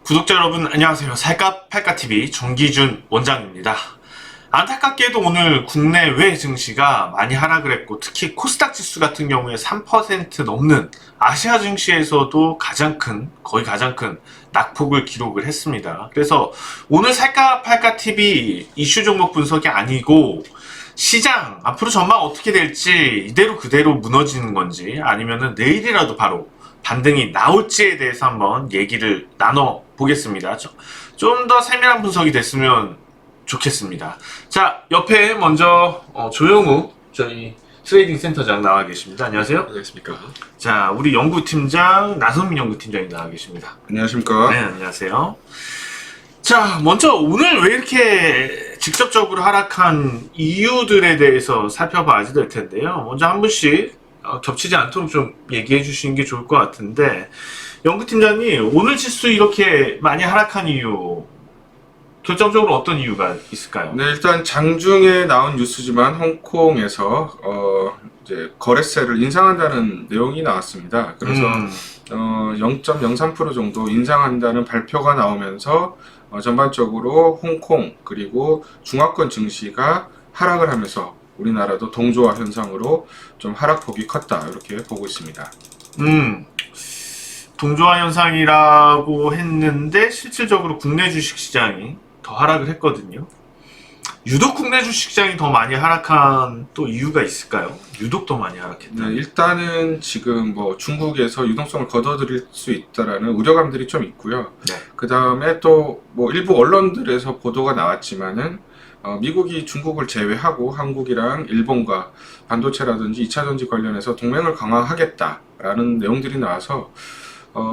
구독자 여러분 안녕하세요. 살까 팔까TV 정기준 원장입니다. 안타깝게도 오늘 국내외 증시가 많이 하락을 했고 특히 코스닥 지수 같은 경우에 3% 넘는 아시아 증시에서도 거의 가장 큰 낙폭을 기록을 했습니다. 그래서 오늘 살까 팔까TV 이슈 종목 분석이 아니고 시장 앞으로 전망 어떻게 될지 이대로 그대로 무너지는 건지 아니면은 내일이라도 바로 반등이 나올지에 대해서 한번 얘기를 나눠보겠습니다. 좀 더 세밀한 분석이 됐으면 좋겠습니다. 자, 옆에 먼저 조영우 저희 트레이딩 센터장 나와 계십니다. 안녕하세요. 안녕하십니까. 자, 우리 연구팀장 나선민 연구팀장이 나와 계십니다. 안녕하십니까. 네, 안녕하세요. 자, 먼저 오늘 왜 이렇게 직접적으로 하락한 이유들에 대해서 살펴봐야 될 텐데요. 먼저 한 분씩 겹치지 않도록 좀 얘기해 주시는 게 좋을 것 같은데, 연구팀장님, 오늘 지수 이렇게 많이 하락한 이유, 결정적으로 어떤 이유가 있을까요? 네, 일단 장중에 나온 뉴스지만 홍콩에서 이제 거래세를 인상한다는 내용이 나왔습니다. 그래서 0.03% 정도 인상한다는 발표가 나오면서 전반적으로 홍콩 그리고 중화권 증시가 하락을 하면서 우리나라도 동조화 현상으로 좀 하락폭이 컸다 이렇게 보고 있습니다. 동조화 현상이라고 했는데 실질적으로 국내 주식시장이 더 하락을 했거든요. 유독 국내 주식시장이 더 많이 하락한 또 이유가 있을까요? 유독 더 많이 하락했다. 네, 일단은 지금 뭐 중국에서 유동성을 거둬들일 수 있다라는 우려감들이 좀 있고요. 네. 그 다음에 또 뭐 일부 언론들에서 보도가 나왔지만은 미국이 중국을 제외하고 한국이랑 일본과 반도체라든지 2차 전지 관련해서 동맹을 강화하겠다라는 내용들이 나와서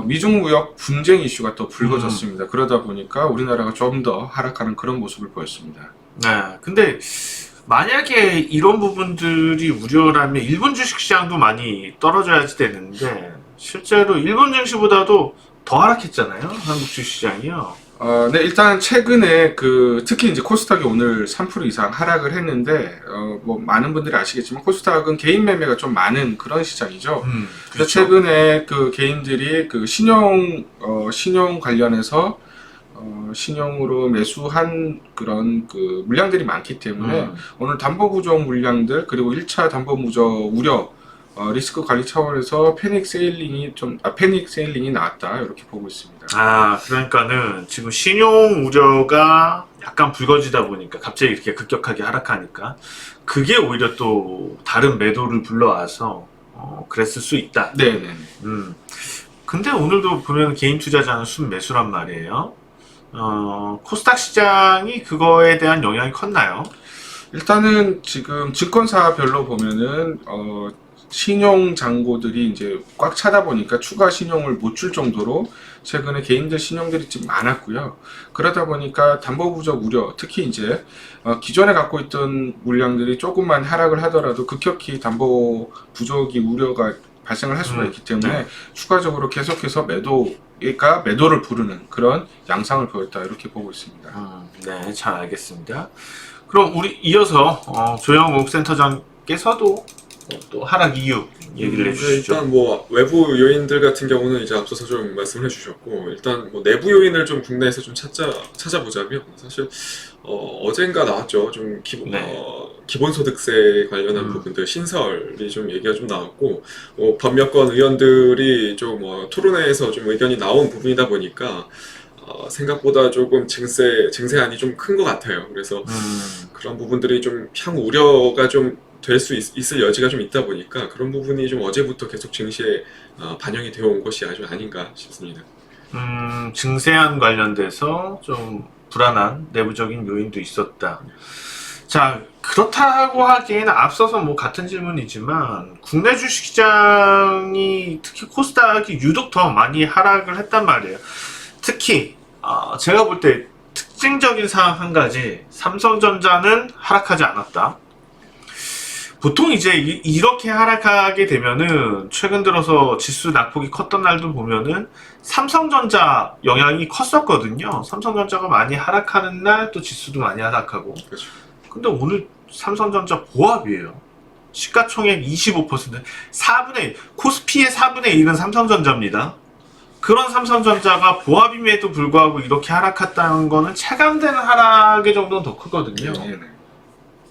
미중 무역 분쟁 이슈가 또 불거졌습니다. 그러다 보니까 우리나라가 좀 더 하락하는 그런 모습을 보였습니다. 네, 근데 만약에 이런 부분들이 우려라면 일본 주식시장도 많이 떨어져야지 되는데 실제로 일본 증시보다도 더 하락했잖아요, 한국 주식시장이요. 네, 일단 최근에 특히 이제 코스닥이 오늘 3% 이상 하락을 했는데, 뭐 많은 분들이 아시겠지만 코스닥은 개인 매매가 좀 많은 그런 시장이죠. 그래서 그렇죠. 최근에 개인들이 신용 관련해서 신용으로 매수한 그런 물량들이 많기 때문에 오늘 담보 부족 물량들 그리고 1차 담보 부족 우려 리스크 관리 차원에서 패닉 세일링이 나왔다 이렇게 보고 있습니다. 그러니까는 지금 신용 우려가 약간 불거지다 보니까 갑자기 이렇게 급격하게 하락하니까 그게 오히려 또 다른 매도를 불러와서 그랬을 수 있다. 네네. 근데 오늘도 보면 개인 투자자는 순매수란 말이에요. 코스닥 시장이 그거에 대한 영향이 컸나요? 일단은 지금 증권사별로 보면은 신용 잔고들이 이제 꽉 차다 보니까 추가 신용을 못 줄 정도로 최근에 개인들 신용들이 좀 많았고요. 그러다 보니까 담보 부족 우려, 특히 이제 기존에 갖고 있던 물량들이 조금만 하락을 하더라도 급격히 담보 부족이 우려가 발생을 할 수가 있기 때문에 추가적으로 계속해서 매도를 부르는 그런 양상을 보였다 이렇게 보고 있습니다. 네, 잘 알겠습니다. 그럼 우리 이어서 조영욱 센터장께서도 또 하락 이유 얘기를 해주시죠. 일단 뭐 외부 요인들 같은 경우는 이제 앞서서 좀 말씀을 해주셨고, 일단 뭐 내부 요인을 좀 국내에서 좀 찾아보자면 사실 어젠가 나왔죠. 좀 기본소득세 관련한 부분들 신설이 좀 얘기가 좀 나왔고, 몇건 의원들이 좀 토론회에서 좀 의견이 나온 부분이다 보니까 생각보다 조금 증세안이 좀 큰 것 같아요. 그래서 그런 부분들이 좀 향후 우려가 좀 될 수 있을 여지가 좀 있다 보니까 그런 부분이 좀 어제부터 계속 증시에 반영이 되어 온 것이 아닌가 싶습니다. 증세안 관련돼서 좀 불안한 내부적인 요인도 있었다. 자, 그렇다고 하기에는 앞서서 뭐 같은 질문이지만 국내 주식시장이 특히 코스닥이 유독 더 많이 하락을 했단 말이에요. 특히 제가 볼 때 특징적인 사항 한 가지, 삼성전자는 하락하지 않았다. 보통 이제 이렇게 하락하게 되면은 최근 들어서 지수 낙폭이 컸던 날도 보면은 삼성전자 영향이 컸었거든요. 삼성전자가 많이 하락하는 날 또 지수도 많이 하락하고. 그렇죠. 근데 오늘 삼성전자 보합이에요. 시가총액 25%, 4분의 1, 코스피의 4분의 1은 삼성전자입니다. 그런 삼성전자가 보합임에도 불구하고 이렇게 하락했다는 거는 체감되는 하락의 정도는 더 크거든요. 네.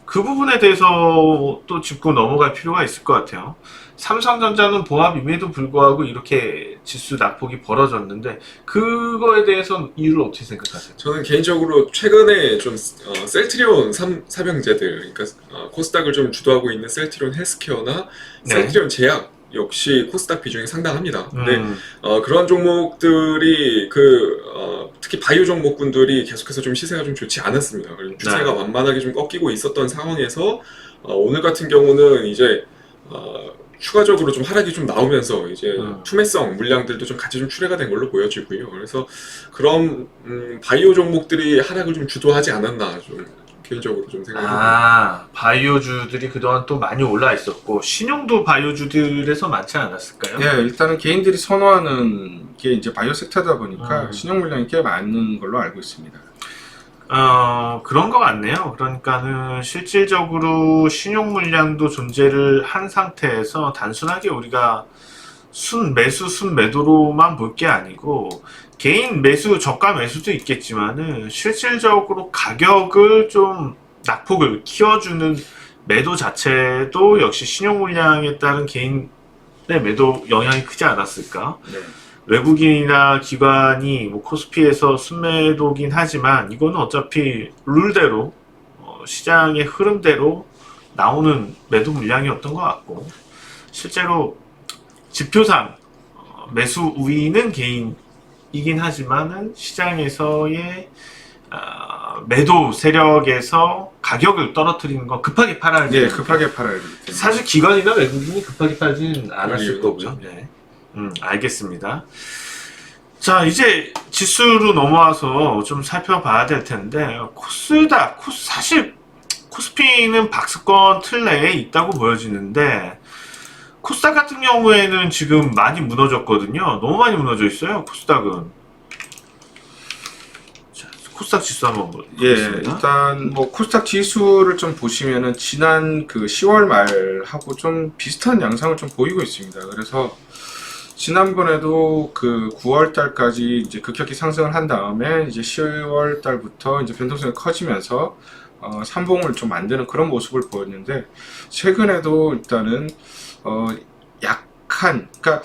그 부분에 대해서 또 짚고 넘어갈 필요가 있을 것 같아요. 삼성전자는 보합임에도 불구하고 이렇게 지수 낙폭이 벌어졌는데 그거에 대해서 이유를 어떻게 생각하세요? 저는 개인적으로 최근에 좀 셀트리온 사병제들, 그러니까 코스닥을 좀 주도하고 있는 셀트리온 헬스케어나 네. 셀트리온 제약 역시 코스닥 비중이 상당합니다. 근데 그런 종목들이 특히 바이오 종목군들이 계속해서 좀 시세가 좀 좋지 않았습니다. 그리고 추세가 네. 완만하게 좀 꺾이고 있었던 상황에서 오늘 같은 경우는 이제 추가적으로 좀 하락이 좀 나오면서 이제 투매성 물량들도 좀 같이 좀 출회가 된 걸로 보여지고요. 그래서 그런 바이오 종목들이 하락을 좀 주도하지 않았나 좀 개인적으로 좀 생각합니다. 바이오주들이 그동안 또 많이 올라 있었고 신용도 바이오주들에서 많지 않았을까요? 예, 일단은 개인들이 선호하는 게 이제 바이오 섹터다 보니까 신용 물량이 꽤 많은 걸로 알고 있습니다. 그런 것 같네요. 그러니까는 실질적으로 신용 물량도 존재를 한 상태에서 단순하게 우리가 순매수, 순매도로만 볼 게 아니고 개인 매수, 저가 매수도 있겠지만은 실질적으로 가격을 좀 낙폭을 키워주는 매도 자체도 역시 신용 물량에 따른 개인의 매도 영향이 크지 않았을까? 네. 외국인이나 기관이 뭐 코스피에서 순매도긴 하지만 이거는 어차피 룰대로 시장의 흐름대로 나오는 매도 물량이었던 것 같고 실제로 지표상 매수 우위는 개인이긴 하지만은 시장에서의 매도 세력에서 가격을 떨어뜨리는 건 급하게 팔아야 돼요. 네, 급하게 팔아야 되기 때문에. 사실 기관이나 외국인이 급하게 팔지는 않았을 이유는 거고요. 없죠. 네. 알겠습니다. 자, 이제 지수로 넘어와서 좀 살펴봐야 될 텐데, 사실 코스피는 박스권 틀 내에 있다고 보여지는데, 코스닥 같은 경우에는 지금 많이 무너졌거든요. 너무 많이 무너져 있어요, 코스닥은. 자, 코스닥 지수 한번 예, 보겠습니다. 일단 뭐 코스닥 지수를 좀 보시면은 지난 그 10월 말하고 좀 비슷한 양상을 좀 보이고 있습니다. 그래서 지난번에도 그 9월 달까지 이제 급격히 상승을 한 다음에 이제 10월 달부터 이제 변동성이 커지면서 삼봉을 좀 만드는 그런 모습을 보였는데 최근에도 일단은 그러니까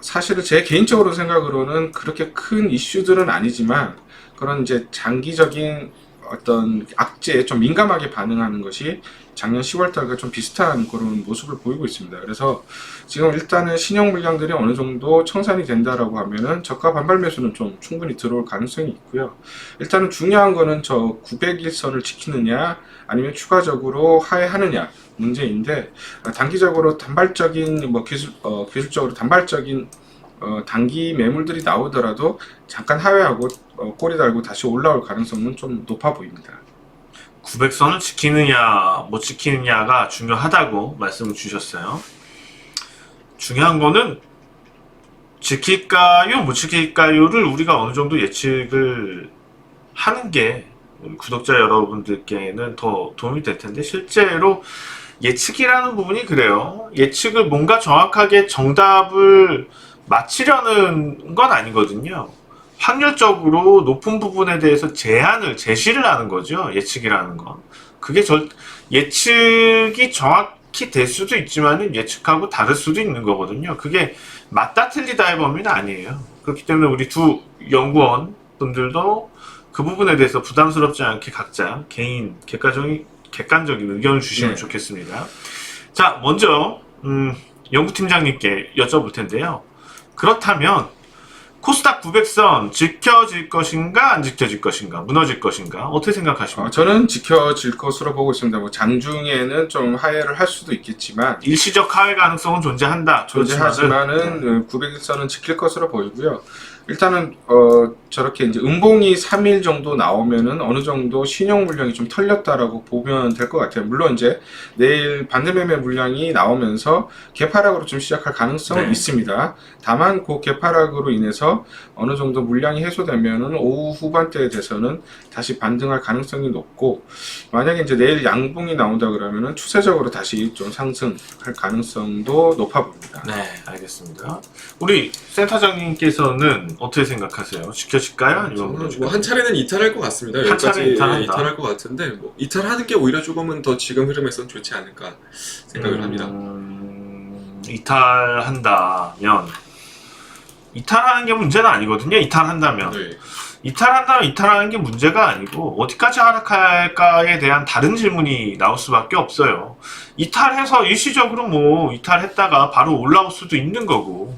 사실은 제 개인적으로 생각으로는 그렇게 큰 이슈들은 아니지만 그런 이제 장기적인 어떤 악재에 좀 민감하게 반응하는 것이 작년 10월 달과 좀 비슷한 그런 모습을 보이고 있습니다. 그래서 지금 일단은 신용 물량들이 어느 정도 청산이 된다라고 하면은 저가 반발 매수는 좀 충분히 들어올 가능성이 있고요. 일단은 중요한 거는 저 901선을 지키느냐 아니면 추가적으로 하회하느냐 문제인데 단기적으로 단발적인 뭐 기술적으로 단발적인 단기 매물들이 나오더라도 잠깐 하회하고 꼬리 달고 다시 올라올 가능성은 좀 높아 보입니다. 900선을 지키느냐 못 지키느냐가 중요하다고 말씀을 주셨어요. 중요한 거는 지킬까요 못 지킬까요를 우리가 어느 정도 예측을 하는 게 우리 구독자 여러분들께는 더 도움이 될 텐데 실제로 예측이라는 부분이 그래요. 예측을 뭔가 정확하게 정답을 맞히려는 건 아니거든요. 확률적으로 높은 부분에 대해서 제시를 하는 거죠. 예측이라는 건. 그게 예측이 정확히 될 수도 있지만 예측하고 다를 수도 있는 거거든요. 그게 맞다 틀리다의 범위는 아니에요. 그렇기 때문에 우리 두 연구원 분들도 그 부분에 대해서 부담스럽지 않게 각자 개인 객관적인 의견을 주시면 좋겠습니다. 자, 먼저 연구팀장님께 여쭤볼 텐데요. 그렇다면 코스닥 900선 지켜질 것인가 안 지켜질 것인가 무너질 것인가 어떻게 생각하십니까? 저는 지켜질 것으로 보고 있습니다. 뭐 장중에는 좀 하회를 할 수도 있겠지만 일시적 하회 가능성은 존재하지만은 901선은 지킬 것으로 보이고요. 일단은 저렇게 이제 음봉이 3일 정도 나오면은 어느 정도 신용 물량이 좀 털렸다라고 보면 될 것 같아요. 물론 이제 내일 반대매매 물량이 나오면서 개파락으로 좀 시작할 가능성은 네. 있습니다. 다만 그 개파락으로 인해서 어느 정도 물량이 해소되면은 오후 후반대에 돼서는 다시 반등할 가능성이 높고, 만약에 이제 내일 양봉이 나온다 그러면은 추세적으로 다시 좀 상승할 가능성도 높아 보입니다. 네, 알겠습니다. 우리 센터장님께서는 어떻게 생각하세요? 지켜질까요? 아니면 저는 무너질까요? 뭐 한 차례는 이탈할 것 같습니다. 한 차례 여기까지 이탈한다. 이탈할 것 같은데 뭐 이탈하는 게 오히려 조금은 더 지금 흐름에선 좋지 않을까 생각을 합니다. 이탈한다면 이탈하는 게 문제는 아니거든요. 이탈한다면 네. 이탈하는 게 문제가 아니고 어디까지 하락할까에 대한 다른 질문이 나올 수밖에 없어요. 이탈해서 일시적으로 뭐 이탈했다가 바로 올라올 수도 있는 거고,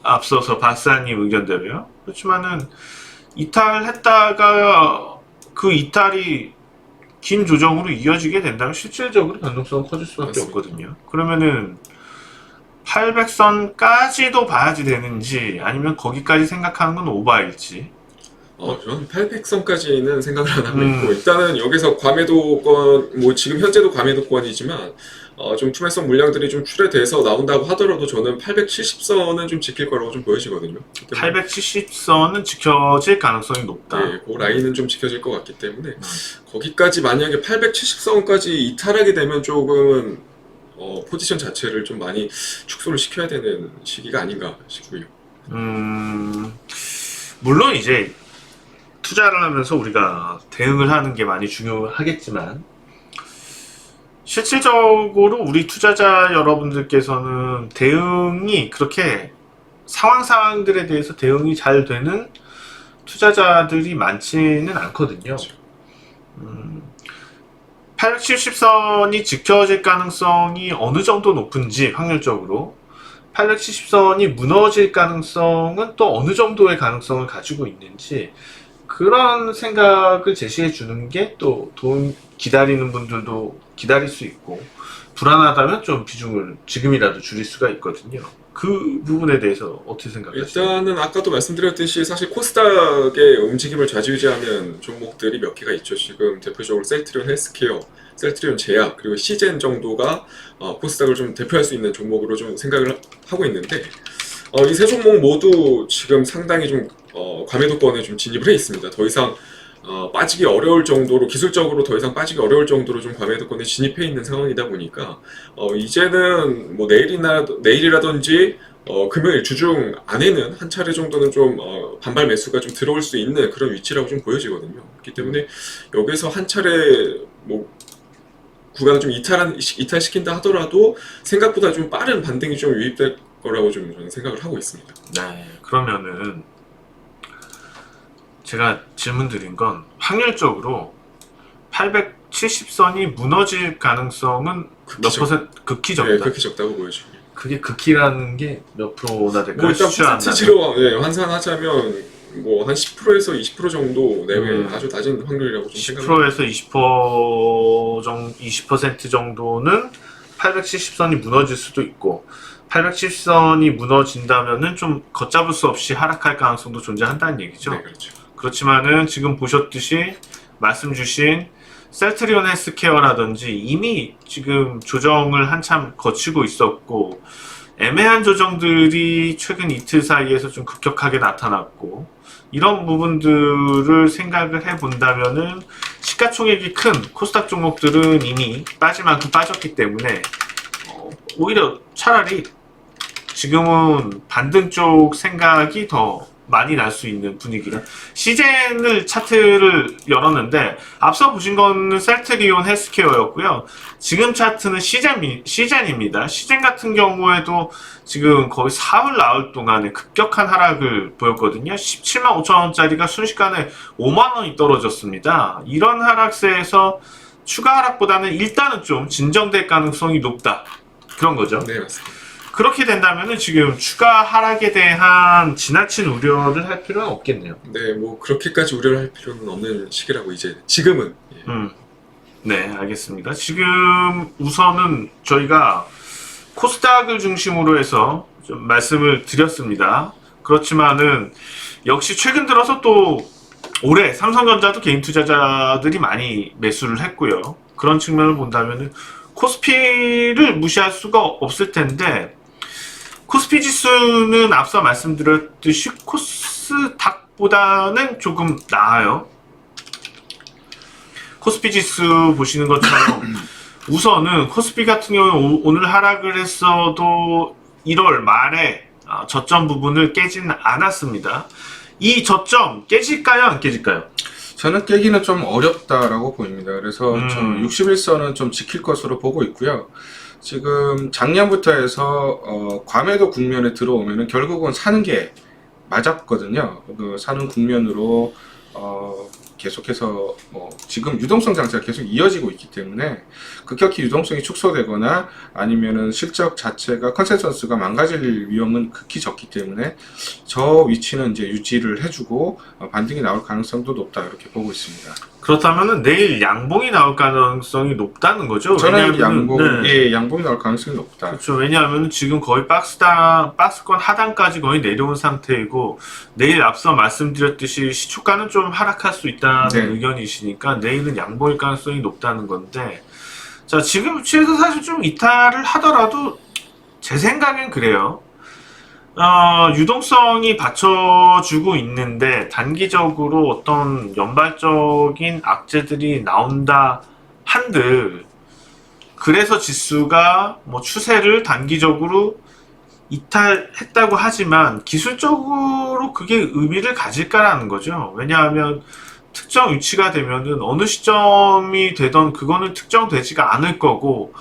앞서서 박사님 의견대로요. 그렇지만은 이탈했다가 그 이탈이 긴 조정으로 이어지게 된다면 실질적으로 변동성은 커질 수밖에 맞습니다. 없거든요. 그러면은 800선까지도 봐야지 되는지, 아니면 거기까지 생각하는 건 오바일지. 저는 800선까지는 생각을 안 하고 음. 있고, 일단은 여기서 과매도권, 뭐 지금 현재도 과매도권이지만 좀 투매성 물량들이 좀 출회돼서 나온다고 하더라도 저는 870선은 좀 지킬 거라고 좀 보여지거든요. 870선은 지켜질 가능성이 높다. 네, 그 라인은 좀 지켜질 것 같기 때문에 거기까지 만약에 870선까지 이탈하게 되면 조금은 포지션 자체를 좀 많이 축소를 시켜야 되는 시기가 아닌가 싶고요. 물론 이제 투자를 하면서 우리가 대응을 하는 게 많이 중요하겠지만, 실질적으로 우리 투자자 여러분들께서는 대응이 그렇게 상황들에 대해서 대응이 잘 되는 투자자들이 많지는 않거든요. 870선이 지켜질 가능성이 어느 정도 높은지, 확률적으로 870선이 무너질 가능성은 또 어느 정도의 가능성을 가지고 있는지, 그런 생각을 제시해 주는 게 또 기다리는 분들도 기다릴 수 있고, 불안하다면 좀 비중을 지금이라도 줄일 수가 있거든요. 그 부분에 대해서 어떻게 생각하세요? 일단은 아까도 말씀드렸듯이 사실 코스닥의 움직임을 좌지우지하는 종목들이 몇 개가 있죠. 지금 대표적으로 셀트리온 헬스케어, 셀트리온 제약, 그리고 시젠 정도가 코스닥을 좀 대표할 수 있는 종목으로 좀 생각을 하고 있는데, 이 세 종목 모두 지금 상당히 좀 과매도권에 좀 진입을 해 있습니다. 더 이상 빠지기 어려울 정도로, 기술적으로 더 이상 빠지기 어려울 정도로 좀 과매도권에 진입해 있는 상황이다 보니까 이제는 뭐 내일이라든지 금요일 주중 안에는 한 차례 정도는 좀 반발 매수가 좀 들어올 수 있는 그런 위치라고 좀 보여지거든요. 그렇기 때문에 여기서 한 차례 뭐 구간을 좀 이탈시킨다 하더라도 생각보다 좀 빠른 반등이 좀 유입될 거라고 좀 저는 생각을 하고 있습니다. 네, 그러면은 제가 질문 드린 건, 확률적으로 870선이 무너질 가능성은 몇 퍼센트? 극히 적다. 네, 그렇게 적다고 보여집니다. 그게 극히라는 게 몇 프로나 될까요? 뭐 일단 수치가 안 퍼센티지로 환산하자면 뭐 한 10%에서 20% 정도 내외 아주 낮은 확률이라고 좀 생각합니다. 10%에서 20% 정도는 870선이 무너질 수도 있고, 870선이 무너진다면은 좀 걷잡을 수 없이 하락할 가능성도 존재한다는 얘기죠. 네, 그렇죠. 그렇지만은 지금 보셨듯이 말씀 주신 셀트리온 헬스케어라든지 이미 지금 조정을 한참 거치고 있었고, 애매한 조정들이 최근 이틀 사이에서 좀 급격하게 나타났고, 이런 부분들을 생각을 해본다면은 시가총액이 큰 코스닥 종목들은 이미 빠질 만큼 빠졌기 때문에 오히려 차라리 지금은 반등 쪽 생각이 더 많이 날 수 있는 분위기라. 시젠을 차트를 열었는데 앞서 보신 거는 셀트리온 헬스케어였고요. 지금 차트는 시젠입니다. 시젠 같은 경우에도 지금 거의 사흘 나흘 동안에 급격한 하락을 보였거든요. 17만 5천 원짜리가 순식간에 5만 원이 떨어졌습니다. 이런 하락세에서 추가 하락보다는 일단은 좀 진정될 가능성이 높다, 그런 거죠. 네, 맞습니다. 그렇게 된다면은 지금 추가 하락에 대한 지나친 우려를 할 필요는 없겠네요. 네, 뭐 그렇게까지 우려를 할 필요는 없는 시기라고 지금은. 예. 네, 알겠습니다. 지금 우선은 저희가 코스닥을 중심으로 해서 좀 말씀을 드렸습니다. 그렇지만은 역시 최근 들어서 또 올해 삼성전자도 개인 투자자들이 많이 매수를 했고요. 그런 측면을 본다면은 코스피를 무시할 수가 없을 텐데, 코스피 지수는 앞서 말씀드렸듯이 코스닥보다는 조금 나아요. 코스피 지수 보시는 것처럼 우선은 코스피 같은 경우는 오늘 하락을 했어도 1월 말에 저점 부분을 깨지는 않았습니다. 이 저점 깨질까요? 안 깨질까요? 저는 깨기는 좀 어렵다라고 보입니다. 그래서 저는 61선은 좀 지킬 것으로 보고 있고요. 지금 작년부터 해서 과매도 국면에 들어오면은 결국은 사는 게 맞았거든요. 그 사는 국면으로 계속해서 지금 유동성 장세가 계속 이어지고 있기 때문에 급격히 유동성이 축소되거나 아니면은 실적 자체가 컨센서스가 망가질 위험은 극히 적기 때문에 저 위치는 이제 유지를 해주고 반등이 나올 가능성도 높다 이렇게 보고 있습니다. 그렇다면은 내일 양봉이 나올 가능성이 높다는 거죠? 저는 왜냐하면은, 양봉이 나올 가능성이 높다. 그렇죠. 왜냐하면 지금 거의 박스권 하단까지 거의 내려온 상태이고, 내일 앞서 말씀드렸듯이 시초가는 좀 하락할 수 있다는 네. 의견이시니까 내일은 양보일 가능성이 높다는 건데, 자, 지금 위치에서 사실 좀 이탈을 하더라도 제 생각엔 그래요. 유동성이 받쳐주고 있는데 단기적으로 어떤 연발적인 악재들이 나온다 한들, 그래서 지수가 뭐 추세를 단기적으로 이탈했다고 하지만 기술적으로 그게 의미를 가질까라는 거죠. 왜냐하면 특정 위치가 되면은 어느 시점이 되던 그거는 특정되지가 않을 거고,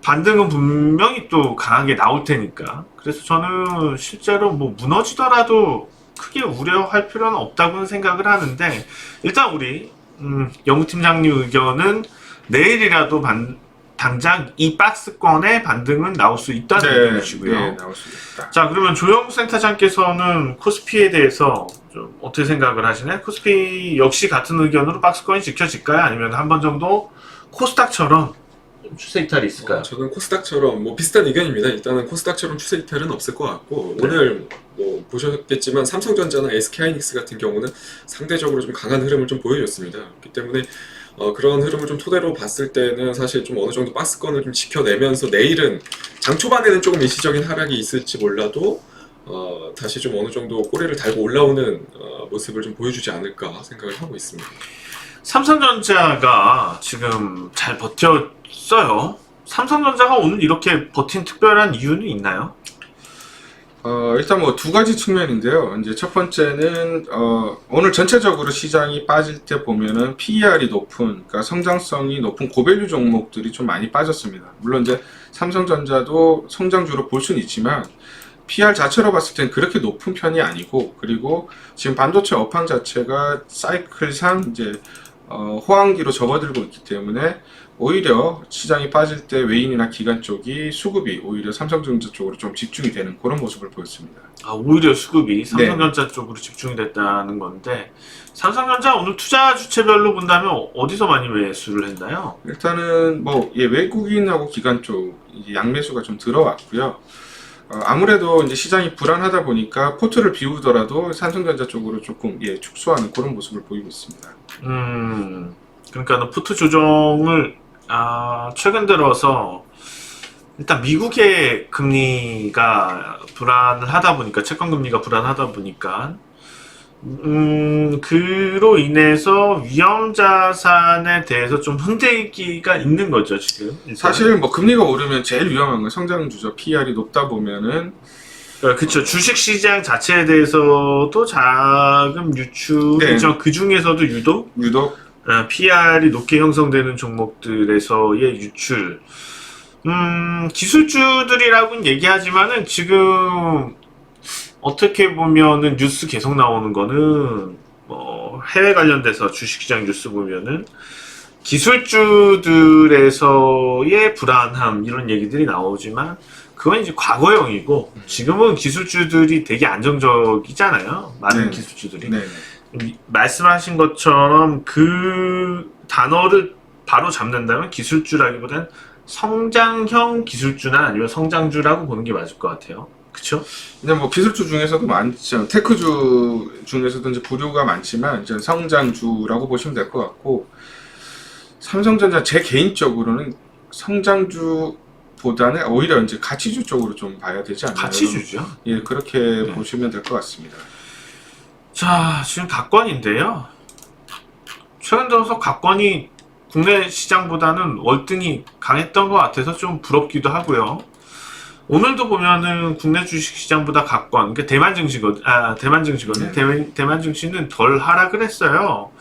반등은 분명히 또 강하게 나올 테니까. 그래서 저는 실제로 뭐 무너지더라도 크게 우려할 필요는 없다고는 생각을 하는데, 일단 우리 영구팀장님 의견은 내일이라도 당장 이 박스권의 반등은 나올 수 있다는 의견이시고요. 네, 나올 수 있다. 자, 그러면 조영구 센터장께서는 코스피에 대해서 좀 어떻게 생각을 하시나요? 코스피 역시 같은 의견으로 박스권이 지켜질까요? 아니면 한 번 정도 코스닥처럼 추세 이탈이 있을까요? 저는 코스닥처럼 뭐 비슷한 의견입니다. 일단은 코스닥처럼 추세 이탈은 없을 것 같고, 네. 오늘 뭐 보셨겠지만 삼성전자나 SK하이닉스 같은 경우는 상대적으로 좀 강한 흐름을 좀 보여줬습니다. 그렇기 때문에 그런 흐름을 좀 토대로 봤을 때는 사실 좀 어느 정도 박스권을 좀 지켜내면서 내일은 장 초반에는 조금 일시적인 하락이 있을지 몰라도 다시 좀 어느 정도 꼬리를 달고 올라오는 모습을 좀 보여주지 않을까 생각을 하고 있습니다. 삼성전자가 지금 잘 버텼어요. 삼성전자가 오늘 이렇게 버틴 특별한 이유는 있나요? 일단 뭐 두 가지 측면인데요. 이제 첫 번째는 오늘 전체적으로 시장이 빠질 때 보면은 PER이 높은, 그러니까 성장성이 높은 고밸류 종목들이 좀 많이 빠졌습니다. 물론 이제 삼성전자도 성장주로 볼 수는 있지만 PR 자체로 봤을 땐 그렇게 높은 편이 아니고, 그리고 지금 반도체 업황 자체가 사이클상 이제 호황기로 접어들고 있기 때문에 오히려 시장이 빠질 때 외인이나 기관 쪽이 수급이 오히려 삼성전자 쪽으로 좀 집중이 되는 그런 모습을 보였습니다. 오히려 수급이 삼성전자 쪽으로 집중이 됐다는 건데, 삼성전자 오늘 투자 주체별로 본다면 어디서 많이 매수를 했나요? 일단은 뭐 외국인하고 기관 쪽 이제 양매수가 좀 들어왔고요. 아무래도 이제 시장이 불안하다 보니까 포트를 비우더라도 삼성전자 쪽으로 조금 축소하는 그런 모습을 보이고 있습니다. 그러니까 포트 조정을 최근 들어서 일단 미국의 금리가 불안을 하다 보니까, 채권 금리가 불안하다 보니까 그로 인해서 위험 자산에 대해서 좀 흔들기가 있는 거죠, 지금. 일단. 사실 뭐 금리가 오르면 제일 위험한 건 성장주죠. PER이 높다 보면은 그렇죠. 주식 시장 자체에 대해서도 자금 유출이죠. 네. 그 중에서도 유독 PR이 높게 형성되는 종목들에서의 유출. 기술주들이라고는 얘기하지만은 지금 어떻게 보면은 뉴스 계속 나오는 거는 뭐 해외 관련돼서 주식시장 뉴스 보면은 기술주들에서의 불안함 이런 얘기들이 나오지만 그건 이제 과거형이고, 지금은 기술주들이 되게 안정적이잖아요. 많은 네. 기술주들이. 네. 말씀하신 것처럼 그 단어를 바로 잡는다면 기술주라기보다는 성장형 기술주나 아니면 성장주라고 보는 게 맞을 것 같아요. 그쵸? 근데 뭐 기술주 중에서도 많죠. 테크주 중에서도 이제 부류가 많지만 이제 성장주라고 보시면 될 것 같고, 삼성전자 제 개인적으로는 성장주보다는 오히려 이제 가치주 쪽으로 좀 봐야 되지 않나요? 가치주죠. 예, 그렇게 네. 보시면 될 것 같습니다. 자, 지금 각권인데요. 최근 들어서 각권이 국내 시장보다는 월등히 강했던 것 같아서 좀 부럽기도 하고요. 오늘도 보면은 국내 주식 시장보다 각권, 그러니까 대만 증시거든요. 대만 증시는 덜 하락을 했어요.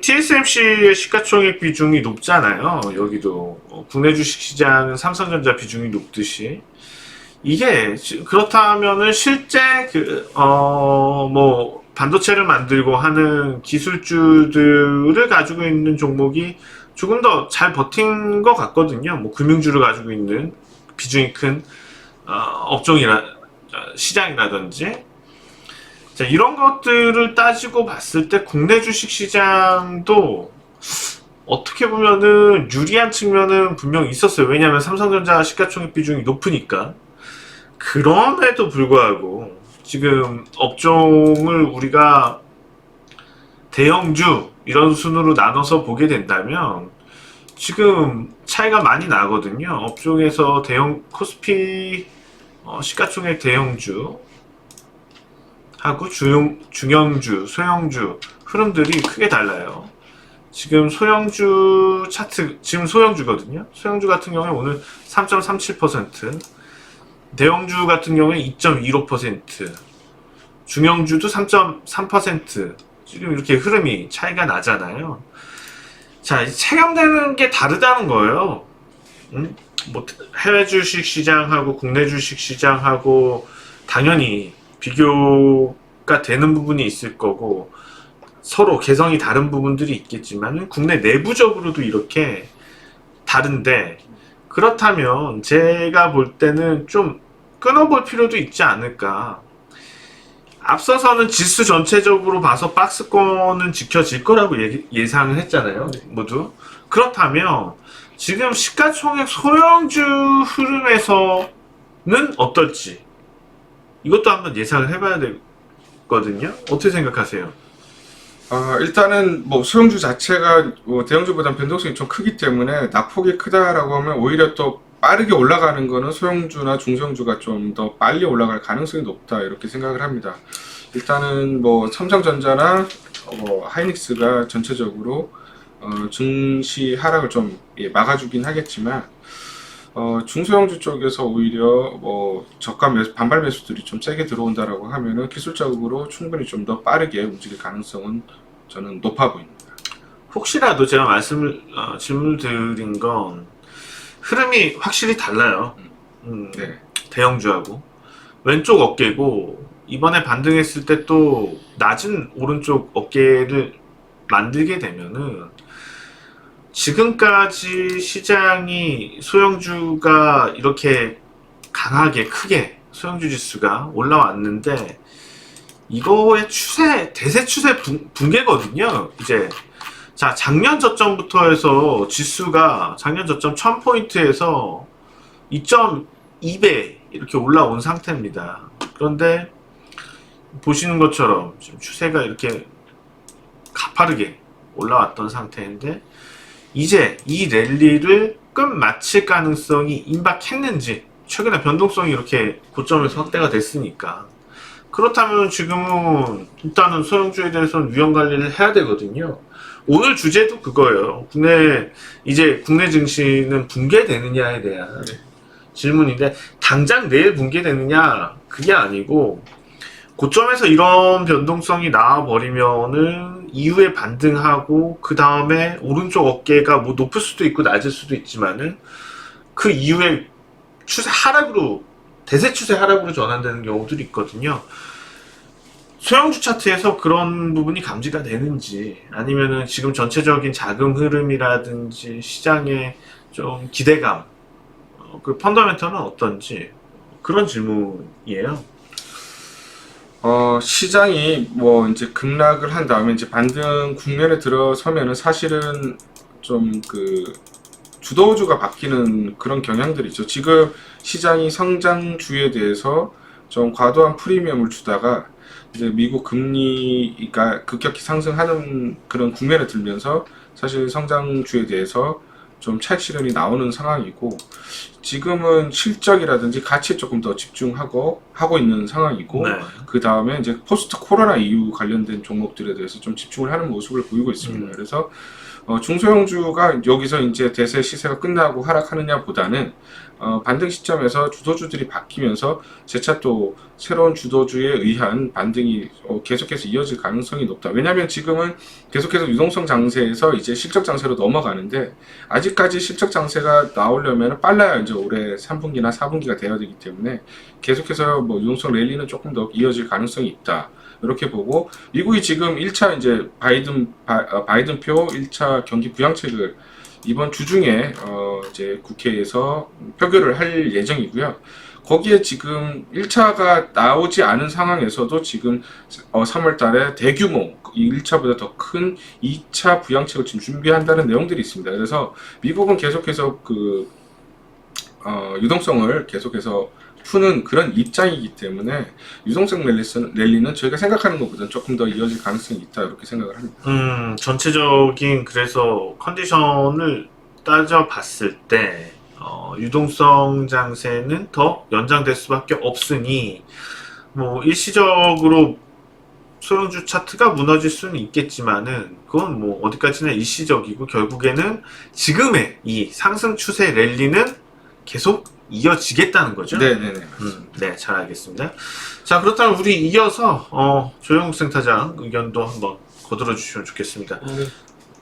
TSMC의 시가총액 비중이 높잖아요. 여기도 국내 주식 시장은 삼성전자 비중이 높듯이 이게 그렇다면은 실제 뭐 반도체를 만들고 하는 기술주들을 가지고 있는 종목이 조금 더 잘 버틴 것 같거든요. 뭐 금융주를 가지고 있는 비중이 큰 시장이라든지. 자, 이런 것들을 따지고 봤을 때 국내 주식 시장도 어떻게 보면은 유리한 측면은 분명히 있었어요. 왜냐하면 삼성전자 시가총액 비중이 높으니까. 그럼에도 불구하고 지금 업종을 우리가 대형주 이런 순으로 나눠서 보게 된다면 지금 차이가 많이 나거든요. 업종에서 대형 코스피 시가총액 대형주 하고 중형주, 소형주 흐름들이 크게 달라요. 지금 소형주 차트, 지금 소형주거든요. 소형주 같은 경우에 오늘 3.37%, 대형주 같은 경우에 2.25%, 중형주도 3.3%, 지금 이렇게 흐름이 차이가 나잖아요. 자, 체감되는 게 다르다는 거예요. 뭐 해외 주식 시장하고 국내 주식 시장하고 당연히 비교가 되는 부분이 있을 거고 서로 개성이 다른 부분들이 있겠지만 국내 내부적으로도 이렇게 다른데, 그렇다면 제가 볼 때는 좀 끊어볼 필요도 있지 않을까. 앞서서는 지수 전체적으로 봐서 박스권은 지켜질 거라고 예상을 했잖아요. 모두. 그렇다면 지금 시가총액 소형주 흐름에서는 어떨지 이것도 한번 예상을 해봐야 되거든요. 어떻게 생각하세요? 일단은 뭐 소형주 자체가 뭐 대형주보다 변동성이 좀 크기 때문에 낙폭이 크다라고 하면 오히려 또 빠르게 올라가는 거는 소형주나 중소형주가 좀 더 빨리 올라갈 가능성이 높다 이렇게 생각을 합니다. 일단은 뭐 삼성전자나 하이닉스가 전체적으로 증시 하락을 좀 막아주긴 하겠지만 중소형주 쪽에서 오히려 뭐 저가 반발 매수들이 좀 세게 들어온다라고 하면은 기술적으로 충분히 좀 더 빠르게 움직일 가능성은 저는 높아 보입니다. 혹시라도 제가 질문을 드린 건 흐름이 확실히 달라요. 네. 대형주하고 왼쪽 어깨고 이번에 반등했을 때 또 낮은 오른쪽 어깨를 만들게 되면은 지금까지 시장이 소형주가 이렇게 강하게 크게 소형주 지수가 올라왔는데 이거의 대세 추세 붕괴거든요. 이제 자, 작년 저점부터 해서 지수가 작년 저점 1000포인트에서 2.2배 이렇게 올라온 상태입니다. 그런데 보시는 것처럼 지금 추세가 이렇게 가파르게 올라왔던 상태인데 이제 이 랠리를 끝마칠 가능성이 임박했는지, 최근에 변동성이 이렇게 고점에서 확대가 됐으니까. 그렇다면 지금은 일단은 소형주에 대해서는 위험 관리를 해야 되거든요. 오늘 주제도 그거예요. 국내 증시는 붕괴되느냐에 대한 질문인데, 당장 내일 붕괴되느냐 그게 아니고 고점에서 이런 변동성이 나와버리면은 이후에 반등하고 그 다음에 오른쪽 어깨가 뭐 높을 수도 있고 낮을 수도 있지만은 그 이후에 대세 추세 하락으로 전환되는 경우들이 있거든요. 소형주 차트에서 그런 부분이 감지가 되는지, 아니면은 지금 전체적인 자금 흐름이라든지 시장의 좀 기대감, 그 펀더멘털은 어떤지, 그런 질문이에요. 시장이 뭐 이제 급락을 한 다음에 이제 반등 국면에 들어서면은 사실은 좀 주도주가 바뀌는 그런 경향들이 있죠. 지금 시장이 성장주에 대해서 좀 과도한 프리미엄을 주다가 이제 미국 금리가 급격히 상승하는 그런 국면에 들면서 사실 성장주에 대해서 좀 차익 실현이 나오는 상황이고, 지금은 실적이라든지 가치에 조금 더 집중하고 하고 있는 상황이고, 네. 그 다음에 이제 포스트 코로나 이후 관련된 종목들에 대해서 좀 집중을 하는 모습을 보이고 있습니다. 그래서 중소형주가 여기서 이제 대세 시세가 끝나고 하락하느냐 보다는 반등 시점에서 주도주들이 바뀌면서 재차 또 새로운 주도주에 의한 반등이 계속해서 이어질 가능성이 높다. 왜냐하면 지금은 계속해서 유동성 장세에서 이제 실적 장세로 넘어가는데, 아직까지 실적 장세가 나오려면 빨라야 이제 올해 3분기나 4분기가 돼야 되기 때문에 계속해서 뭐 유동성 랠리는 조금 더 이어질 가능성이 있다. 이렇게 보고, 미국이 지금 1차 이제 바이든표 1차 경기 부양책을 이번 주 중에 이제 국회에서 표결을 할 예정이고요. 거기에 지금 1차가 나오지 않은 상황에서도 지금 3월 달에 대규모 이 1차보다 더 큰 2차 부양책을 지금 준비한다는 내용들이 있습니다. 그래서 미국은 계속해서 그 유동성을 계속해서 푸는 그런 입장이기 때문에 유동성 랠리는 저희가 생각하는 것보다 조금 더 이어질 가능성이 있다, 이렇게 생각을 합니다. 전체적인 그래서 컨디션을 따져봤을 때 유동성 장세는 더 연장될 수밖에 없으니, 뭐 일시적으로 소형주 차트가 무너질 수는 있겠지만은 그건 뭐 어디까지나 일시적이고, 결국에는 지금의 이 상승 추세 랠리는 계속 이어지겠다는 거죠? 네네네. 네, 잘 알겠습니다. 자, 그렇다면 우리 이어서 조영욱 센터장 의견도 한번 거들어 주시면 좋겠습니다. 네.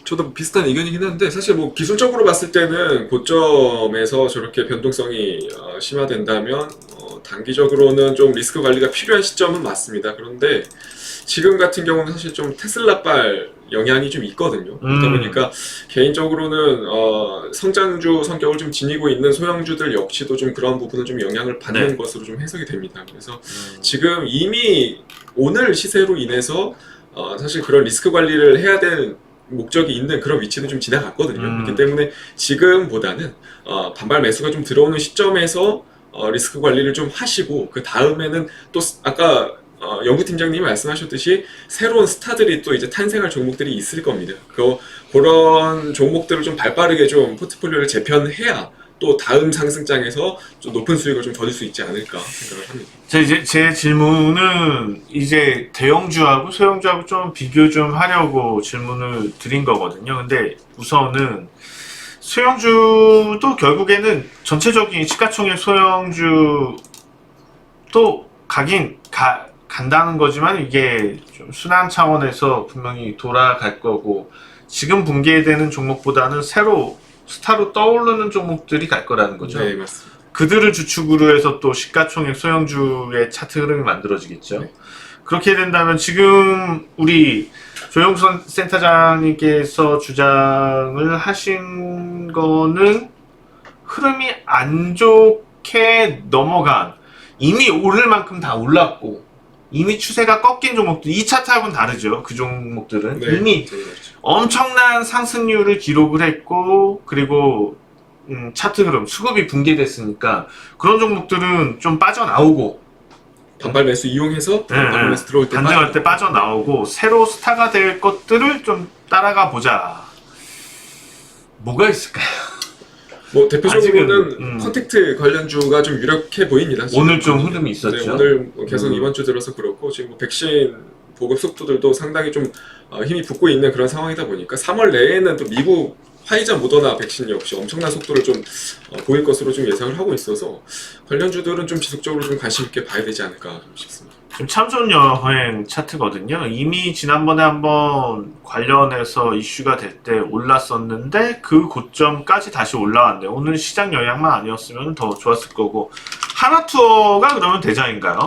저도 비슷한 의견이긴 한데, 사실 뭐 기술적으로 봤을 때는 고점에서 저렇게 변동성이 심화된다면 단기적으로는 좀 리스크 관리가 필요한 시점은 맞습니다. 그런데 지금 같은 경우는 사실 좀 테슬라발 영향이 좀 있거든요. 그러다 보니까 개인적으로는 성장주 성격을 좀 지니고 있는 소형주들 역시도 좀 그런 부분은 좀 영향을 받는 네. 것으로 좀 해석이 됩니다. 그래서 지금 이미 오늘 시세로 인해서 사실 그런 리스크 관리를 해야 되는 목적이 있는 그런 위치는 좀 지나갔거든요. 그렇기 때문에 지금보다는 반발 매수가 좀 들어오는 시점에서 리스크 관리를 좀 하시고, 그 다음에는 또 아까 연구팀장님이 말씀하셨듯이 새로운 스타들이 또 이제 탄생할 종목들이 있을 겁니다. 그런 종목들을 좀 발빠르게 좀 포트폴리오를 재편해야 또 다음 상승장에서 좀 높은 수익을 좀 거둘 수 있지 않을까 생각을 합니다. 제 질문은 이제 대형주하고 소형주하고 좀 비교 좀 하려고 질문을 드린 거거든요. 근데 우선은 소형주도 결국에는 전체적인 시가총액 소형주 또 간다는 거지만, 이게 좀 순환 차원에서 분명히 돌아갈 거고, 지금 붕괴되는 종목보다는 새로 스타로 떠오르는 종목들이 갈 거라는 거죠. 네, 맞습니다. 그들을 주축으로 해서 또 시가총액 소형주의 차트 흐름이 만들어지겠죠. 네. 그렇게 된다면 지금 우리 조영선 센터장님께서 주장을 하신 거는 흐름이 안 좋게 넘어간, 이미 오를 만큼 다 올랐고 이미 추세가 꺾인 종목들, 이 차트하고는 다르죠. 그 종목들은 네, 이미 그렇죠. 엄청난 상승률을 기록을 했고, 그리고 차트 흐름, 수급이 붕괴됐으니까 그런 종목들은 좀 빠져나오고, 반발 매수 이용해서 네, 반발 매수 들어올 때 반등할 때 빠져나오고, 새로 스타가 될 것들을 좀 따라가 보자. 뭐가 있을까요? 뭐 대표적으로는 아직은, 컨택트 관련주가 좀 유력해 보입니다. 오늘 좀 지금. 흐름이 있었죠. 네, 오늘 계속 이번 주 들어서 그렇고, 지금 뭐 백신 보급 속도들도 상당히 좀 힘이 붙고 있는 그런 상황이다 보니까 3월 내에는 또 미국 화이자 모더나 백신 역시 엄청난 속도를 좀 보일 것으로 좀 예상을 하고 있어서 관련주들은 좀 지속적으로 좀 관심 있게 봐야 되지 않을까 좀 싶습니다. 지금 참 좋은 여행 차트거든요. 이미 지난번에 한번 관련해서 이슈가 될 때 올랐었는데 그 고점까지 다시 올라왔네요. 오늘 시장 영향만 아니었으면 더 좋았을 거고, 하나투어가 그러면 대장인가요?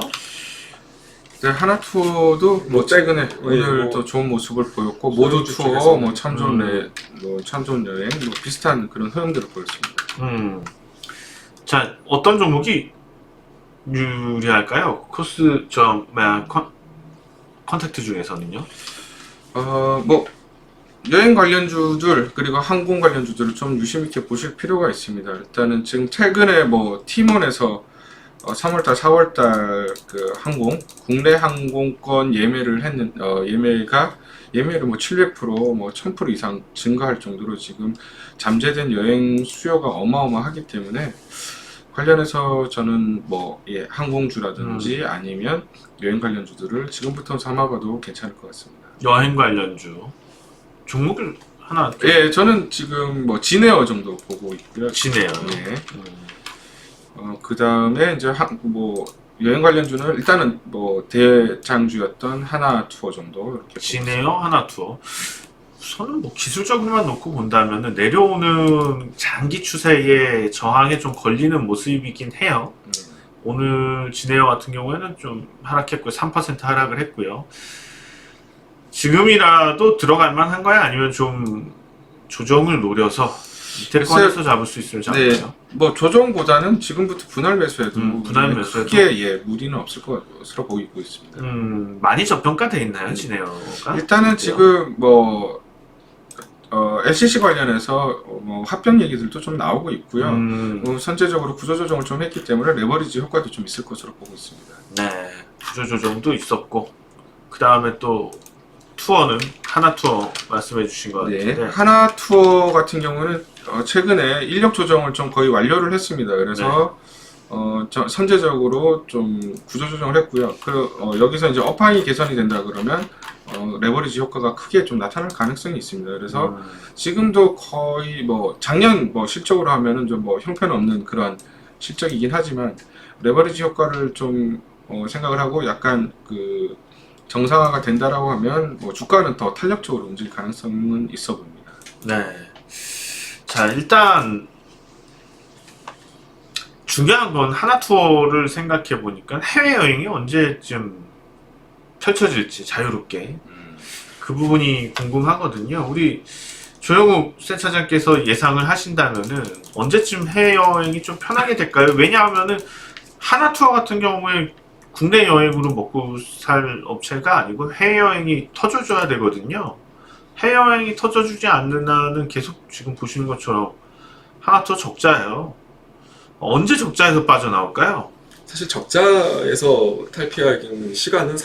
네, 하나투어도 뭐 최근에 오늘 뭐 더 좋은 모습을 보였고, 모두투어, 뭐 참 좋은 여행, 뭐 비슷한 그런 흐름들을 보였습니다. 자, 어떤 종목이 유리할까요? 컨택트 중에서는요? 여행 관련주들 그리고 항공 관련주들을 좀 유심 있게 보실 필요가 있습니다. 일단은 지금 최근에 뭐 티몬에서 3월달, 4월달 그 국내 항공권 예매를 예매를 뭐 700%, 뭐 1000% 이상 증가할 정도로 지금 잠재된 여행 수요가 어마어마하기 때문에 관련해서 저는 뭐 항공주라든지 아니면 여행 관련주들을 지금부터 삼아봐도 괜찮을 것 같습니다. 여행 관련주 종목을 하나 예, 저는 지금 뭐 진에어 정도 보고 있고요. 지네요. 예. 그 다음에 이제 뭐 여행 관련주는 일단은 뭐 대장주였던 하나투어 정도 이렇게 지네요, 하나투어. 우선은 뭐 기술적으로만 놓고 본다면은 내려오는 장기 추세의 저항에 좀 걸리는 모습이긴 해요. 오늘 지네어 같은 경우에는 좀 하락했고요. 3% 하락을 했고요. 지금이라도 들어갈 만한 거야? 아니면 좀 조정을 노려서 밑에 꺼내서 잡을 수 있으면 잡을까요? 네, 뭐 조정보다는 지금부터 분할 매수해도 분할 매수해도 크게 무리는 없을 것으로 보이고 있습니다. 많이 저평가돼 있나요, 지네어가? 일단은 지금 뭐 LCC 관련해서 뭐 합병 얘기들도 좀 나오고 있고요. 선제적으로 구조조정을 좀 했기 때문에 레버리지 효과도 좀 있을 것으로 보고 있습니다. 네, 구조조정도 있었고 그 다음에 또 투어는 하나투어 말씀해 주신 것 같은데 네, 하나투어 같은 경우는 최근에 인력 조정을 좀 거의 완료를 했습니다. 그래서 선제적으로 좀 구조조정을 했고요. 여기서 이제 업황이 개선이 된다 그러면 레버리지 효과가 크게 좀 나타날 가능성이 있습니다. 그래서 지금도 거의 뭐 작년 뭐 실적으로 하면은 좀 뭐 형편없는 그런 실적이긴 하지만 레버리지 효과를 좀 생각을 하고 약간 그 정상화가 된다라고 하면 뭐 주가는 더 탄력적으로 움직일 가능성은 있어 보입니다. 네. 자, 일단 중요한 건 하나투어를 생각해 보니까 해외여행이 언제쯤 펼쳐질지 자유롭게 그 부분이 궁금하거든요. 우리 조영욱 센터장께서 예상을 하신다면은 언제쯤 해외여행이 좀 편하게 될까요? 왜냐하면은 하나투어 같은 경우에 국내 여행으로 먹고 살 업체가 아니고 해외여행이 터져줘야 되거든요. 해외여행이 터져주지 않는 한은 계속 지금 보시는 것처럼 하나투어 적자예요. 언제 적자에서 빠져나올까요? 사실 적자에서 탈피하기는 시간은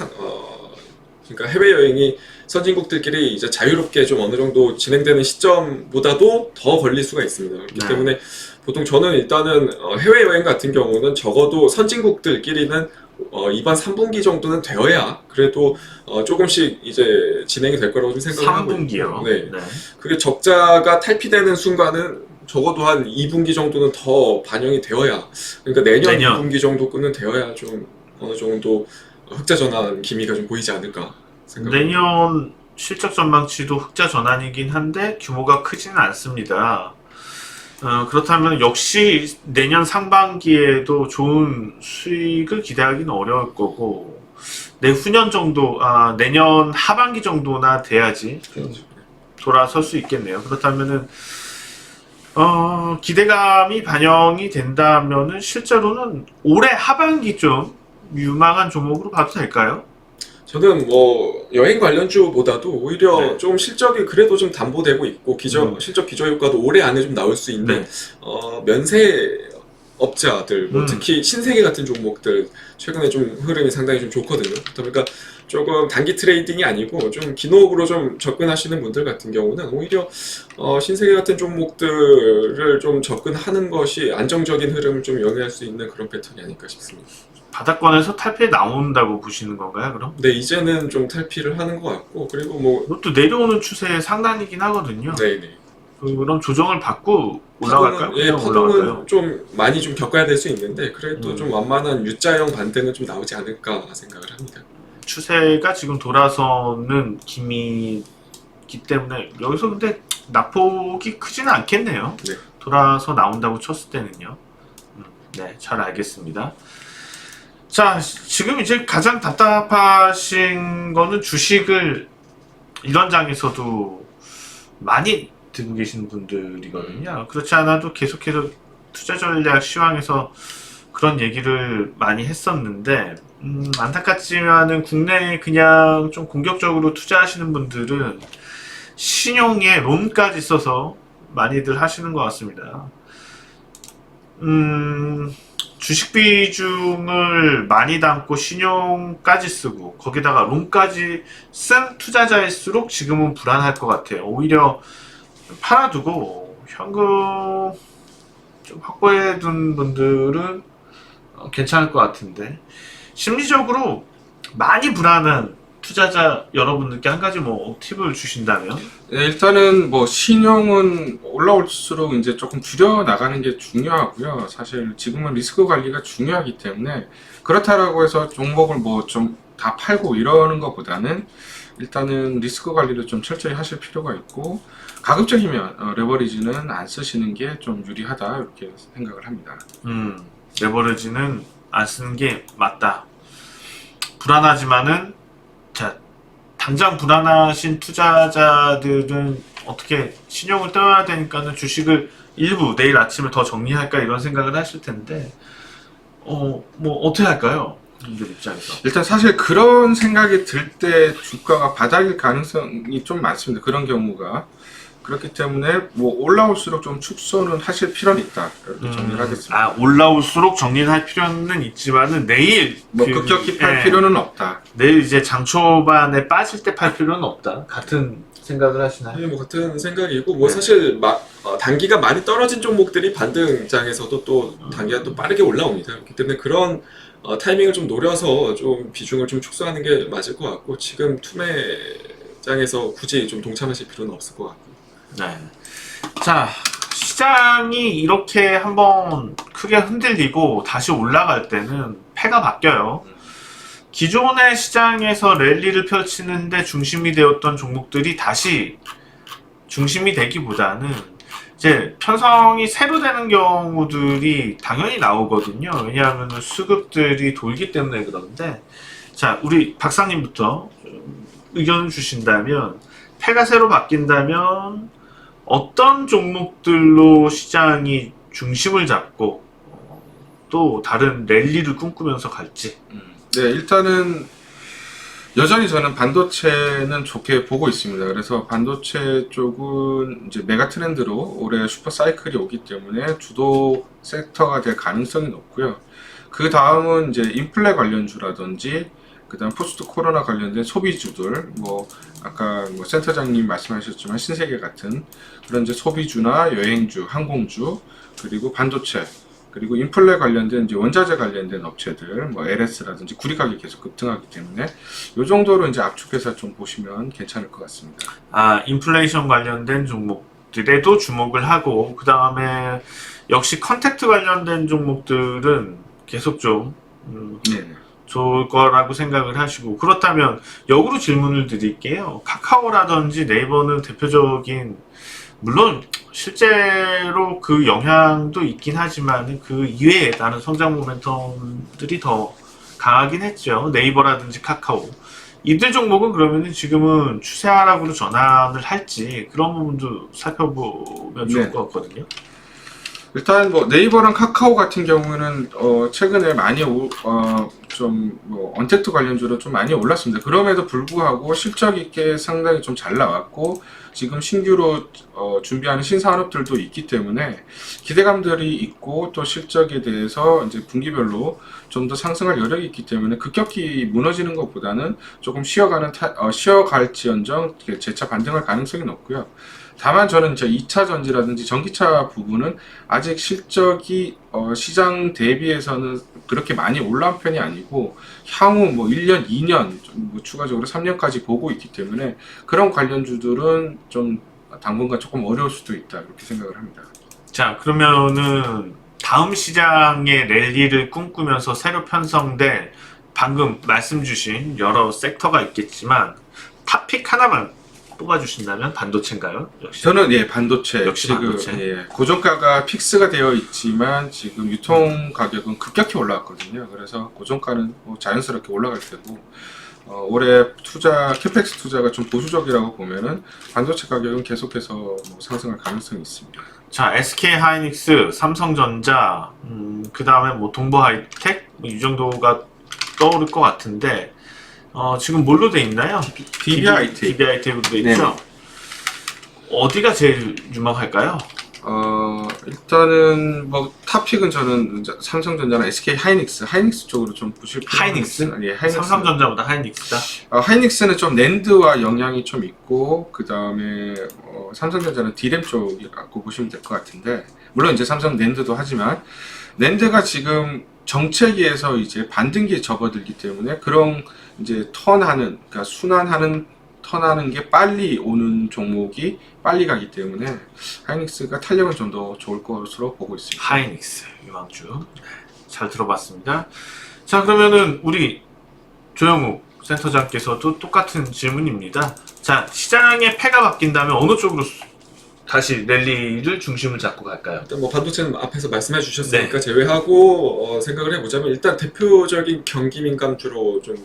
그러니까 해외여행이 선진국들끼리 이제 자유롭게 좀 어느 정도 진행되는 시점보다도 더 걸릴 수가 있습니다. 그렇기 네. 때문에 보통 저는 일단은 해외여행 같은 경우는 적어도 선진국들끼리는 이번 3분기 정도는 되어야 그래도 조금씩 이제 진행이 될 거라고 좀 생각을 하고 있고 3분기요. 네. 그게 적자가 탈피되는 순간은 적어도 한 2분기 정도는 더 반영이 되어야 그러니까 내년 2분기 정도는 되어야 좀 어느 정도 흑자 전환 기미가 좀 보이지 않을까 생각합니다. 내년 실적 전망치도 흑자 전환이긴 한데 규모가 크지는 않습니다. 그렇다면 역시 내년 상반기에도 좋은 수익을 기대하기는 어려울 거고 내후년 정도, 내년 하반기 정도나 돼야지 돌아설 수 있겠네요. 그렇다면은 기대감이 반영이 된다면은 실제로는 올해 하반기 좀 유망한 종목으로 봐도 될까요? 저는 뭐 여행 관련주보다도 오히려 네. 좀 실적이 그래도 좀 담보되고 있고 실적 기저 효과도 올해 안에 좀 나올 수 있는 네. 면세 업자들, 뭐 특히 신세계 같은 종목들 최근에 좀 흐름이 상당히 좀 좋거든요. 그러니까 조금 단기 트레이딩이 아니고 좀 기록으로 좀 접근하시는 분들 같은 경우는 오히려 신세계 같은 종목들을 좀 접근하는 것이 안정적인 흐름을 좀 영위할 수 있는 그런 패턴이 아닐까 싶습니다. 바닥권에서 탈피해 나온다고 보시는 건가요, 그럼? 네, 이제는 좀 탈피를 하는 것 같고 그리고 뭐 이것도 내려오는 추세의 상단이긴 하거든요. 네네. 그럼 조정을 받고 올라갈까요? 예, 그냥 올라갈까요? 파동은 좀 많이 좀 겪어야 될 수 있는데 그래도 좀 완만한 U자형 반등은 좀 나오지 않을까 생각을 합니다. 추세가 지금 돌아서는 기미이기 때문에 여기서 근데 낙폭이 크지는 않겠네요. 네. 돌아서 나온다고 쳤을 때는요. 네, 잘 알겠습니다. 자, 지금 이제 가장 답답하신 거는 주식을 이런 장에서도 많이 들고 계시는 분들이거든요. 그렇지 않아도 계속해서 투자 전략 시황에서 그런 얘기를 많이 했었는데 안타깝지만은 국내에 그냥 좀 공격적으로 투자하시는 분들은 신용에 롬까지 써서 많이들 하시는 것 같습니다. 주식 비중을 많이 담고 신용까지 쓰고 거기다가 롬까지 쓴 투자자일수록 지금은 불안할 것 같아요. 오히려 팔아두고 현금 좀 확보해둔 분들은 괜찮을 것 같은데, 심리적으로 많이 불안한 투자자 여러분들께 한 가지 뭐 팁을 주신다면? 네, 일단은 뭐 신용은 올라올수록 이제 조금 줄여 나가는 게 중요하고요. 사실 지금은 리스크 관리가 중요하기 때문에 그렇다라고 해서 종목을 뭐 좀 다 팔고 이러는 것보다는 일단은 리스크 관리를 좀 철저히 하실 필요가 있고, 가급적이면 레버리지는 안 쓰시는 게 좀 유리하다 이렇게 생각을 합니다. 레버리지는 안 쓰는 게 맞다. 불안하지만은, 자, 당장 불안하신 투자자들은 어떻게 신용을 떼어야 되니까는 주식을 일부 내일 아침에 더 정리할까 이런 생각을 하실 텐데, 뭐 어떻게 할까요? 분들 입장에서. 일단 사실 그런 생각이 들 때 주가가 바닥일 가능성이 좀 많습니다. 그런 경우가. 그렇기 때문에 뭐 올라올수록 좀 축소는 하실 필요는 있다 이렇게 정리를 하겠습니다. 올라올수록 정리를 할 필요는 있지만은 내일 뭐 급격히 팔 필요는 없다. 내일 이제 장 초반에 빠질 때 팔 필요는 없다. 같은 생각을 하시나요? 네, 뭐 같은 생각이고, 뭐 사실 단기가 많이 떨어진 종목들이 반등장에서도 또 단기가 또 빠르게 올라옵니다. 그렇기 때문에 그런 타이밍을 좀 노려서 좀 비중을 좀 축소하는 게 맞을 것 같고, 지금 투매장에서 굳이 좀 동참하실 필요는 없을 것 같고. 네. 자, 시장이 이렇게 한번 크게 흔들리고 다시 올라갈 때는 패가 바뀌어요. 기존의 시장에서 랠리를 펼치는데 중심이 되었던 종목들이 다시 중심이 되기보다는 이제 편성이 새로 되는 경우들이 당연히 나오거든요. 왜냐하면 수급들이 돌기 때문에 그런데, 자, 우리 박사님부터 의견 주신다면, 패가 새로 바뀐다면 어떤 종목들로 시장이 중심을 잡고 또 다른 랠리를 꿈꾸면서 갈지. 네, 일단은 여전히 저는 반도체는 좋게 보고 있습니다. 그래서 반도체 쪽은 이제 메가 트렌드로 올해 슈퍼 사이클이 오기 때문에 주도 섹터가 될 가능성이 높고요. 그 다음은 이제 인플레 관련주라든지 그다음 포스트 코로나 관련된 소비주들, 뭐 아까 뭐 센터장님 말씀하셨지만 신세계 같은 그런 이제 소비주나 여행주, 항공주, 그리고 반도체, 그리고 인플레 관련된 이제 원자재 관련된 업체들, 뭐 LS라든지 구리 가격이 계속 급등하기 때문에 이 정도로 이제 압축해서 좀 보시면 괜찮을 것 같습니다. 인플레이션 관련된 종목들에도 주목을 하고, 그 다음에 역시 컨택트 관련된 종목들은 계속 좀 네. 좋을 거라고 생각을 하시고, 그렇다면 역으로 질문을 드릴게요. 카카오라든지 네이버는 대표적인, 물론 실제로 그 영향도 있긴 하지만 그 이외에 다른 성장 모멘텀들이 더 강하긴 했죠. 네이버라든지 카카오. 이들 종목은 그러면 지금은 추세 하락으로 전환을 할지 그런 부분도 살펴보면 좋을 것 같거든요. 일단 뭐 네이버랑 카카오 같은 경우는 최근에 많이 좀 뭐 언택트 관련주로 좀 많이 올랐습니다. 그럼에도 불구하고 실적 있게 상당히 좀 잘 나왔고, 지금 신규로 준비하는 신산업들도 있기 때문에 기대감들이 있고, 또 실적에 대해서 이제 분기별로 좀 더 상승할 여력이 있기 때문에 급격히 무너지는 것보다는 조금 쉬어갈지언정 재차 반등할 가능성이 높고요. 다만 저는 이제 2차 전지라든지 전기차 부분은 아직 실적이 시장 대비해서는 그렇게 많이 올라온 편이 아니고, 향후 뭐 1년, 2년, 뭐 추가적으로 3년까지 보고 있기 때문에 그런 관련주들은 좀 당분간 조금 어려울 수도 있다 이렇게 생각을 합니다. 자, 그러면은 다음 시장의 랠리를 꿈꾸면서 새로 편성될 방금 말씀 주신 여러 섹터가 있겠지만 탑픽 하나만 뽑아주신다면 반도체인가요? 역시. 저는 반도체. 역시 지금 반도체. 고정가가 픽스가 되어 있지만 지금 유통 가격은 급격히 올라왔거든요. 그래서 고정가는 뭐 자연스럽게 올라갈 테고, 올해 캐펙스 투자가 좀 보수적이라고 보면은 반도체 가격은 계속해서 뭐 상승할 가능성이 있습니다. 자, SK 하이닉스, 삼성전자, 그 다음에 뭐 동부하이텍 이 정도가 떠오를 것 같은데, 지금 뭘로 돼 있나요? DBIT. DBIT로 돼 있죠. 네. 어디가 제일 유망할까요? 일단은 뭐 탑픽은 저는 삼성전자나 SK 하이닉스 쪽으로 좀 보실 하이닉스? 필요가 예, 하이닉스. 삼성전자보다 하이닉스다. 하이닉스는 좀 낸드와 영향이 좀 있고 그 다음에 삼성전자는 D램 쪽이라고 보시면 될 것 같은데, 물론 이제 삼성 낸드도 하지만 낸드가 지금 정체기에서 이제 반등기에 접어들기 때문에 그런 이제 그러니까 턴하는 게 빨리 오는 종목이 빨리 가기 때문에 하이닉스가 탄력은 좀 더 좋을 것으로 보고 있습니다. 하이닉스 유망주. 네, 잘 들어봤습니다. 자, 그러면은 우리 조영욱 센터장께서도 똑같은 질문입니다. 자, 시장의 패가 바뀐다면 어느 쪽으로 다시 랠리를 중심을 잡고 갈까요? 일단 뭐 반도체는 앞에서 말씀해 주셨으니까 네. 제외하고 생각을 해보자면 일단 대표적인 경기 민감주로 좀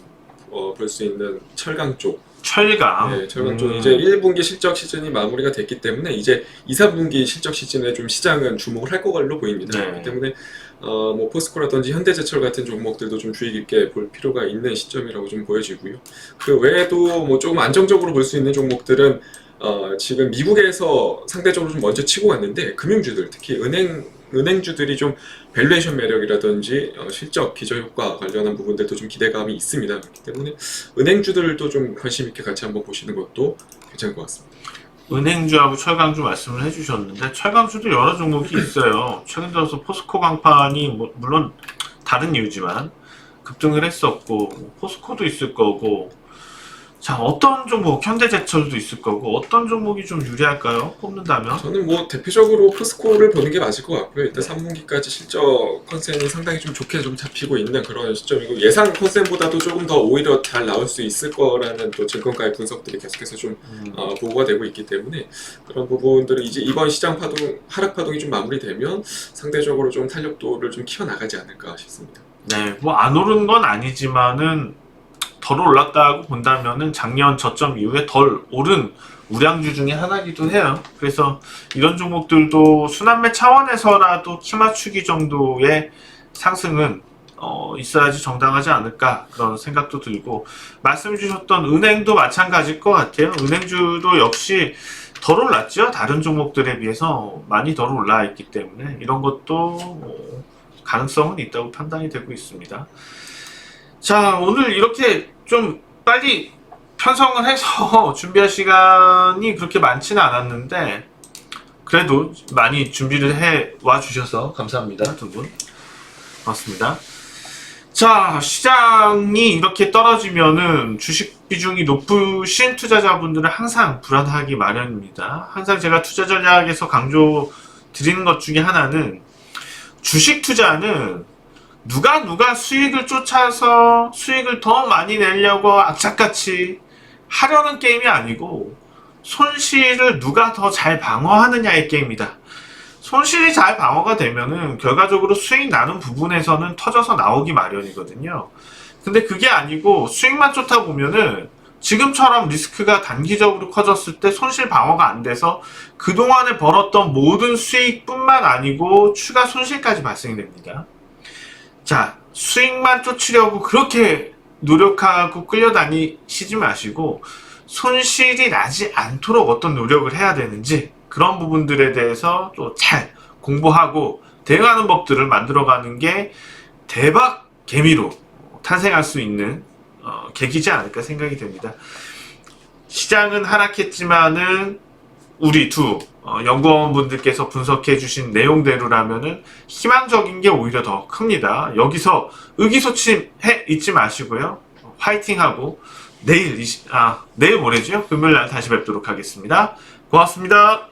볼 수 있는 철강 쪽. 철강. 네, 철강 쪽 이제 1분기 실적 시즌이 마무리가 됐기 때문에 이제 2, 3분기 실적 시즌에 좀 시장은 주목을 할 걸로 보입니다. 네. 그렇기 때문에 뭐 포스코라든지 현대제철 같은 종목들도 좀 주의 깊게 볼 필요가 있는 시점이라고 좀 보여지고요. 그 외에도 뭐 조금 안정적으로 볼 수 있는 종목들은 지금 미국에서 상대적으로 좀 먼저 치고 갔는데 금융주들, 특히 은행주들이 좀 밸류에이션 매력이라든지 실적 기저효과 관련한 부분들도 좀 기대감이 있습니다. 그렇기 때문에 은행주들도 좀 관심 있게 같이 한번 보시는 것도 괜찮을 것 같습니다. 은행주하고 철강주 말씀을 해주셨는데 철강주도 여러 종목이 있어요. 최근 들어서 포스코 강판이 물론 다른 이유지만 급등을 했었고 포스코도 있을 거고, 자, 어떤 종목, 현대제철도 있을 거고 어떤 종목이 좀 유리할까요? 뽑는다면? 저는 뭐 대표적으로 포스코를 보는 게 맞을 것 같고요. 일단 3분기까지 실적 컨센이 상당히 좀 좋게 좀 잡히고 있는 그런 시점이고, 예상 컨센보다도 조금 더 오히려 잘 나올 수 있을 거라는 또 증권가의 분석들이 계속해서 좀 보고가 되고 있기 때문에 그런 부분들은 이제 이번 시장 하락 파동이 좀 마무리되면 상대적으로 좀 탄력도를 좀 키워나가지 않을까 싶습니다. 네, 뭐 안 오른 건 아니지만은 덜 올랐다고 본다면은 작년 저점 이후에 덜 오른 우량주 중에 하나이기도 해요. 그래서 이런 종목들도 순환매 차원에서라도 키 맞추기 정도의 상승은 있어야지 정당하지 않을까 그런 생각도 들고, 말씀 주셨던 은행도 마찬가지일 것 같아요. 은행주도 역시 덜 올랐죠. 다른 종목들에 비해서 많이 덜 올라 있기 때문에 이런 것도 가능성은 있다고 판단이 되고 있습니다. 자, 오늘 이렇게 좀 빨리 편성을 해서 준비할 시간이 그렇게 많지는 않았는데 그래도 많이 준비를 해 와 주셔서 감사합니다. 두 분 고맙습니다. 자, 시장이 이렇게 떨어지면은 주식 비중이 높으신 투자자분들은 항상 불안하기 마련입니다. 항상 제가 투자 전략에서 강조 드리는 것 중에 하나는, 주식 투자는 누가 수익을 쫓아서 수익을 더 많이 내려고 악착같이 하려는 게임이 아니고 손실을 누가 더 잘 방어하느냐의 게임이다. 손실이 잘 방어가 되면은 결과적으로 수익 나는 부분에서는 터져서 나오기 마련이거든요. 근데 그게 아니고 수익만 쫓다 보면은 지금처럼 리스크가 단기적으로 커졌을 때 손실 방어가 안 돼서 그동안에 벌었던 모든 수익뿐만 아니고 추가 손실까지 발생이 됩니다. 자, 수익만 쫓으려고 그렇게 노력하고 끌려다니시지 마시고 손실이 나지 않도록 어떤 노력을 해야 되는지 그런 부분들에 대해서 또 잘 공부하고 대응하는 법들을 만들어가는 게 대박 개미로 탄생할 수 있는 계기지 않을까 생각이 됩니다. 시장은 하락했지만은 우리 두 연구원분들께서 분석해 주신 내용대로라면은 희망적인 게 오히려 더 큽니다. 여기서 의기소침해 있지 마시고요. 화이팅하고 내일 모레죠? 금요일 날 다시 뵙도록 하겠습니다. 고맙습니다.